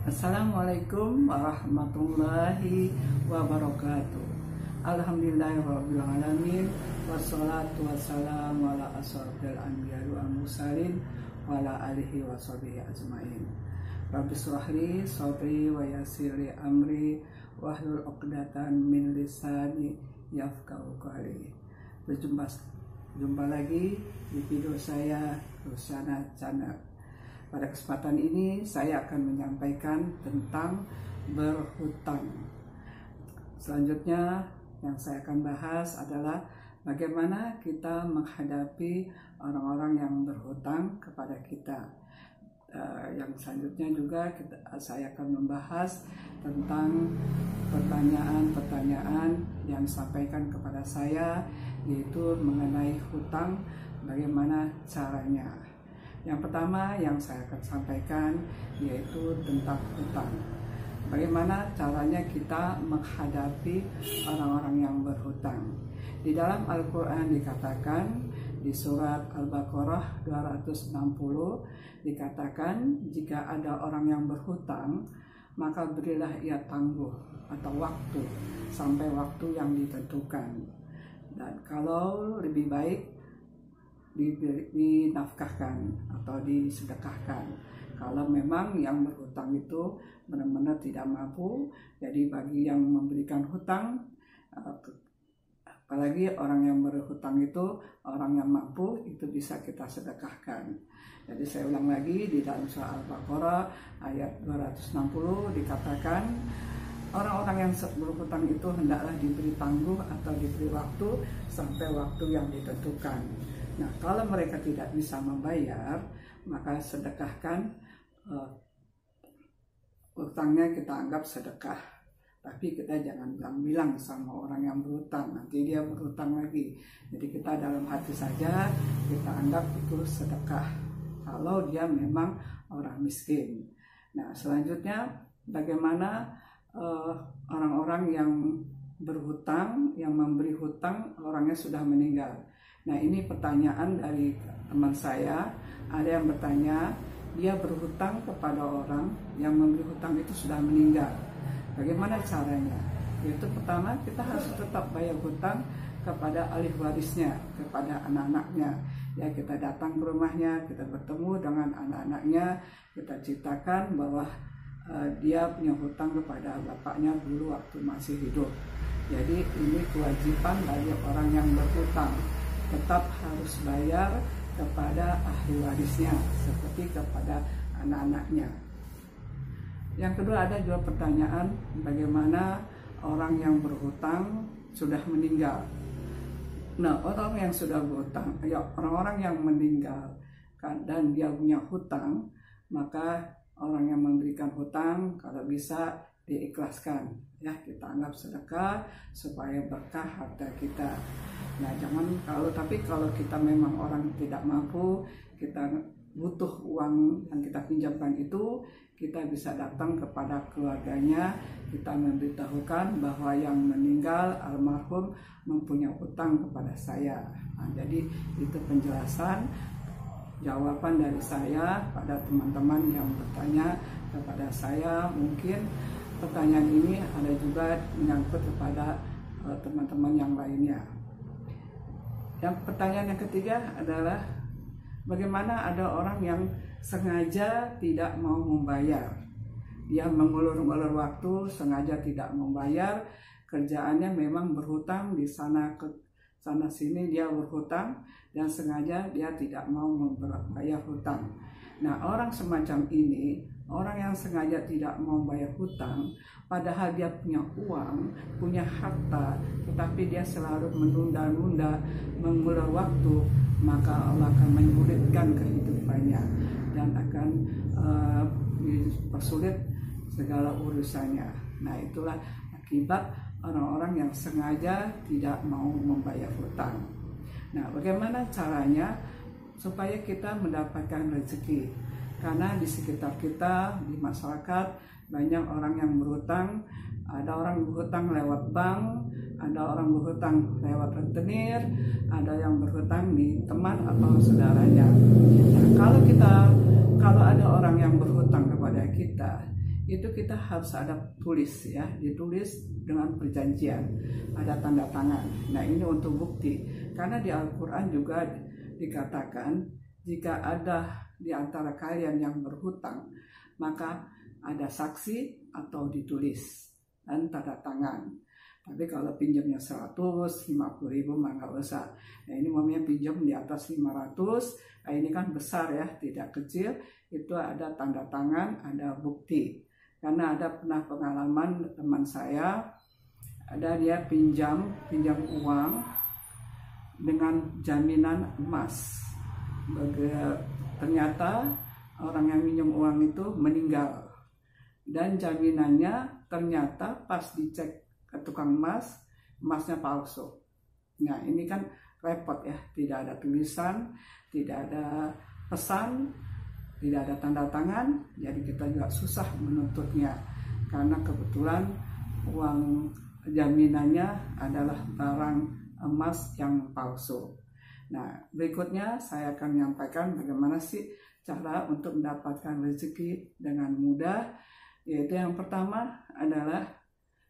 Assalamualaikum warahmatullahi wabarakatuh. Alhamdulillahirrahmanirrahim. Wassalatu wassalamu ala asrofil anbiya wal mursalin wa ala alihi wa sahbihi ajmain. Rabbi shrahli sadri wa yassirli amri wahlul 'uqdatam min lisani yafqahu qawli. Berjumpa lagi di video saya Rusana Channel. Pada kesempatan ini saya akan menyampaikan tentang berhutang. Selanjutnya yang saya akan bahas adalah bagaimana kita menghadapi orang-orang yang berhutang kepada kita. Yang selanjutnya juga saya akan membahas tentang pertanyaan-pertanyaan yang disampaikan kepada saya, yaitu mengenai hutang, bagaimana caranya. Yang pertama yang saya akan sampaikan yaitu tentang hutang. Bagaimana caranya kita menghadapi orang-orang yang berhutang. Di dalam Al-Quran dikatakan, di surat Al-Baqarah 260 dikatakan, jika ada orang yang berhutang, maka berilah ia tangguh atau waktu sampai waktu yang ditentukan. Dan kalau lebih baik dinafkahkan atau disedekahkan. Kalau memang yang berhutang itu benar-benar tidak mampu, jadi bagi yang memberikan hutang, apalagi orang yang berhutang itu orang yang mampu, itu bisa kita sedekahkan. Jadi saya ulang lagi, di dalam surah Al-Baqarah ayat 260 dikatakan, orang-orang yang berhutang itu hendaklah diberi tangguh atau diberi waktu sampai waktu yang ditentukan. Nah, kalau mereka tidak bisa membayar, maka sedekahkan, utangnya kita anggap sedekah. Tapi kita jangan bilang-bilang sama orang yang berhutang, nanti dia berhutang lagi. Jadi kita dalam hati saja, kita anggap itu sedekah, kalau dia memang orang miskin. Nah, selanjutnya bagaimana orang-orang yang berhutang, yang memberi hutang, orangnya sudah meninggal. Nah, ini pertanyaan dari teman saya. Ada yang bertanya, dia berhutang kepada orang yang memberi hutang itu sudah meninggal. Bagaimana caranya? Yaitu pertama, kita harus tetap bayar hutang kepada ahli warisnya, kepada anak-anaknya. Ya, kita datang ke rumahnya, kita bertemu dengan anak-anaknya, kita ceritakan bahwa dia punya hutang kepada bapaknya dulu waktu masih hidup. Jadi ini kewajiban bagi orang yang berhutang, tetap harus bayar kepada ahli warisnya seperti kepada anak-anaknya. Yang kedua, ada juga pertanyaan bagaimana orang yang berhutang sudah meninggal. Nah, orang yang sudah berhutang, ya orang-orang yang meninggal dan dia punya hutang, maka orang yang memberikan hutang kalau bisa diikhlaskan, ya kita anggap sedekah supaya berkah harta kita. Nah, tapi kalau kita memang orang tidak mampu, kita butuh uang yang kita pinjamkan itu, kita bisa datang kepada keluarganya, kita memberitahukan bahwa yang meninggal almarhum mempunyai utang kepada saya. Nah, jadi itu penjelasan jawaban dari saya pada teman-teman yang bertanya kepada saya. Mungkin pertanyaan ini ada juga menyangkut kepada teman-teman yang lainnya. Yang pertanyaan yang ketiga adalah bagaimana ada orang yang sengaja tidak mau membayar. Dia mengulur-ulur waktu, sengaja tidak membayar. Kerjaannya memang berhutang, di sana ke sana sini dia berhutang, dan sengaja dia tidak mau membayar hutang. Nah, orang semacam ini, orang yang sengaja tidak mau bayar hutang, padahal dia punya uang, punya harta, tetapi dia selalu menunda-nunda, mengulur waktu, maka Allah akan menyulitkan kehidupannya dan akan dipersulit segala urusannya. Nah, itulah akibat orang-orang yang sengaja tidak mau membayar hutang. Nah, bagaimana caranya supaya kita mendapatkan rezeki? Karena di sekitar kita, di masyarakat, banyak orang yang berhutang. Ada orang berhutang lewat bank, ada orang berhutang lewat rentenir, ada yang berhutang di teman atau saudaranya. Nah, kalau ada orang yang berhutang kepada kita, itu kita harus ada tulis ya, ditulis dengan perjanjian, ada tanda tangan. Nah ini untuk bukti, karena di Al-Quran juga dikatakan jika ada di antara kalian yang berhutang, maka ada saksi atau ditulis dan tanda tangan. Tapi kalau pinjamnya 150.000 mah nggak usah. Nah ini mamanya pinjam di atas 500, nah ini kan besar ya, tidak kecil, itu ada tanda tangan, ada bukti. Karena ada pernah pengalaman teman saya, ada dia pinjam uang dengan jaminan emas. Ternyata orang yang minjem uang itu meninggal, dan jaminannya ternyata pas dicek ke tukang emas, emasnya palsu. Nah ini kan repot ya, tidak ada tulisan, tidak ada pesan, tidak ada tanda tangan, jadi kita juga susah menuntutnya karena kebetulan uang jaminannya adalah barang emas yang palsu. Nah berikutnya saya akan menyampaikan bagaimana sih cara untuk mendapatkan rezeki dengan mudah. Yaitu yang pertama adalah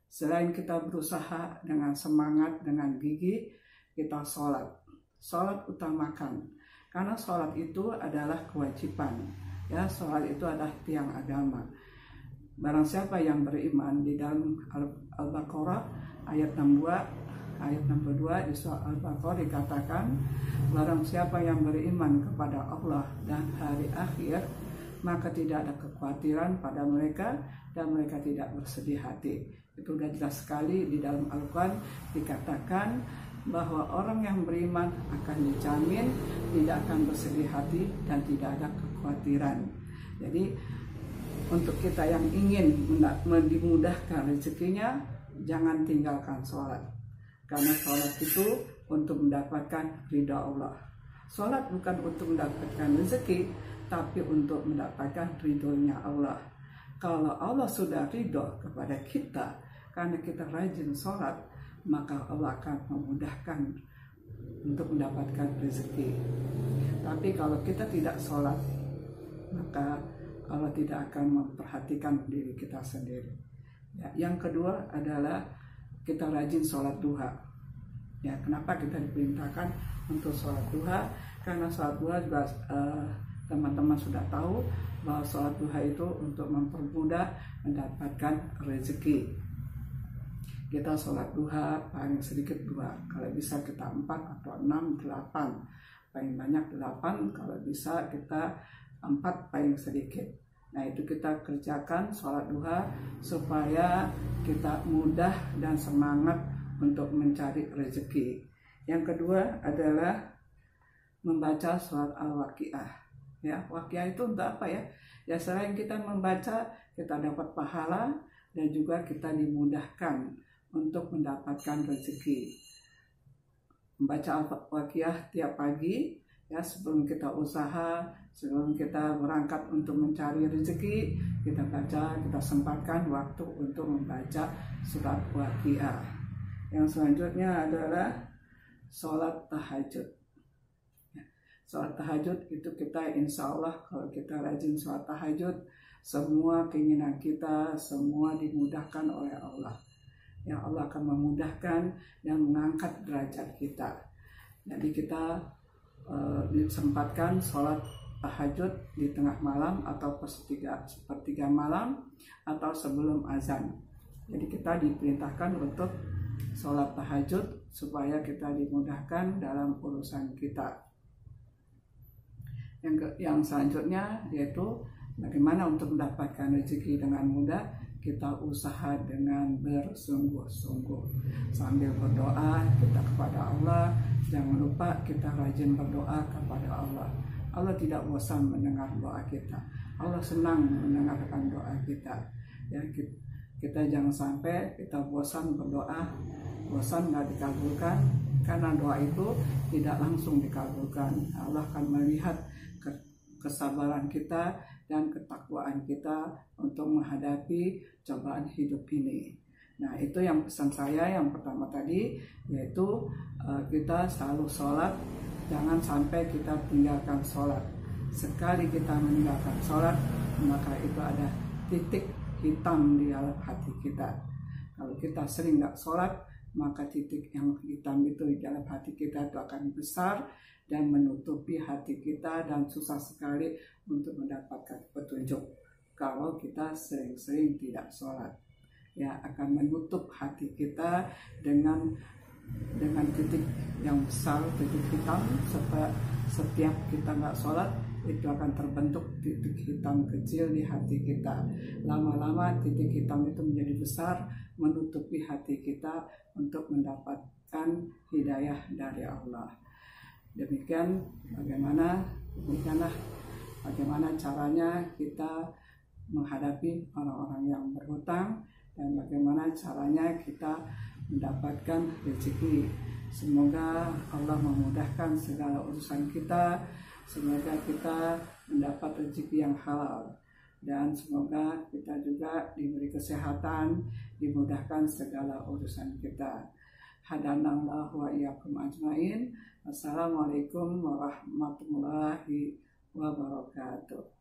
selain kita berusaha dengan semangat, dengan gigih, kita sholat. Sholat utamakan, karena sholat itu adalah kewajiban. Ya, sholat itu adalah tiang agama. Barang siapa yang beriman, di dalam Al-Baqarah ayat 62 di surah Al-Baqarah dikatakan, barang siapa yang beriman kepada Allah dan hari akhir, maka tidak ada kekhawatiran pada mereka dan mereka tidak bersedih hati. Itu sudah jelas sekali di dalam Al-Quran dikatakan bahwa orang yang beriman akan dijamin tidak akan bersedih hati dan tidak ada kekhawatiran. Jadi untuk kita yang ingin dimudahkan rezekinya, jangan tinggalkan sholat. Karena sholat itu untuk mendapatkan ridha Allah. Sholat bukan untuk mendapatkan rezeki, tapi untuk mendapatkan ridhonya Allah. Kalau Allah sudah ridho kepada kita karena kita rajin sholat, maka Allah akan memudahkan untuk mendapatkan rezeki. Tapi kalau kita tidak sholat, maka Allah tidak akan memperhatikan diri kita sendiri. Ya, yang kedua adalah kita rajin sholat duha. Ya, kenapa kita diperintahkan untuk sholat duha? Karena sholat duha juga teman-teman sudah tahu bahwa sholat duha itu untuk mempermudah mendapatkan rezeki. Kita sholat duha paling sedikit 2, kalau bisa kita 4 atau 6, 8, paling banyak 8, kalau bisa kita 4 paling sedikit. Nah itu kita kerjakan sholat duha supaya kita mudah dan semangat untuk mencari rezeki. Yang kedua adalah membaca surat Al-Waqiah. Ya, Waqiah itu untuk apa ya? Ya selain kita membaca, kita dapat pahala dan juga kita dimudahkan untuk mendapatkan rezeki. Membaca Al-Waqiah tiap pagi, ya sebelum kita usaha, sebelum kita berangkat untuk mencari rezeki, kita baca, kita sempatkan waktu untuk membaca surat Waqiah. Yang selanjutnya adalah sholat tahajud. Sholat tahajud itu kita insya Allah kalau kita rajin sholat tahajud, semua keinginan kita semua dimudahkan oleh Allah. Ya Allah akan memudahkan dan mengangkat derajat kita. Jadi kita disempatkan sholat tahajud di tengah malam atau sepertiga malam atau sebelum azan. Jadi kita diperintahkan untuk sholat tahajud supaya kita dimudahkan dalam urusan kita. Yang selanjutnya yaitu bagaimana untuk mendapatkan rezeki dengan mudah. Kita usaha dengan bersungguh-sungguh sambil berdoa kita kepada Allah. Jangan lupa kita rajin berdoa kepada Allah. Allah tidak bosan mendengar doa kita. Allah senang mendengarkan doa kita. Ya, kita jangan sampai kita bosan berdoa, bosan nggak dikabulkan, karena doa itu tidak langsung dikabulkan. Allah akan melihat kesabaran kita dan ketakwaan kita untuk menghadapi cobaan hidup ini. Nah itu yang pesan saya yang pertama tadi, yaitu kita selalu sholat, jangan sampai kita tinggalkan sholat. Sekali kita meninggalkan sholat, maka itu ada titik hitam di dalam hati kita. Kalau kita sering nggak sholat, maka titik yang hitam itu di dalam hati kita itu akan besar dan menutupi hati kita, dan susah sekali untuk mendapatkan petunjuk. Kalau kita sering-sering tidak sholat, ya akan menutup hati kita dengan titik yang besar, titik hitam. Setiap kita nggak sholat, itu akan terbentuk titik hitam kecil di hati kita. Lama-lama titik hitam itu menjadi besar, menutupi hati kita untuk mendapatkan hidayah dari Allah. Demikianlah bagaimana caranya kita menghadapi orang-orang yang berhutang, dan bagaimana caranya kita mendapatkan rezeki. Semoga Allah memudahkan segala urusan kita, semoga kita mendapat rezeki yang halal, dan semoga kita juga diberi kesehatan, dimudahkan segala urusan kita. Hadanallahu wa iyyakum ajmain. Assalamualaikum warahmatullahi wabarakatuh.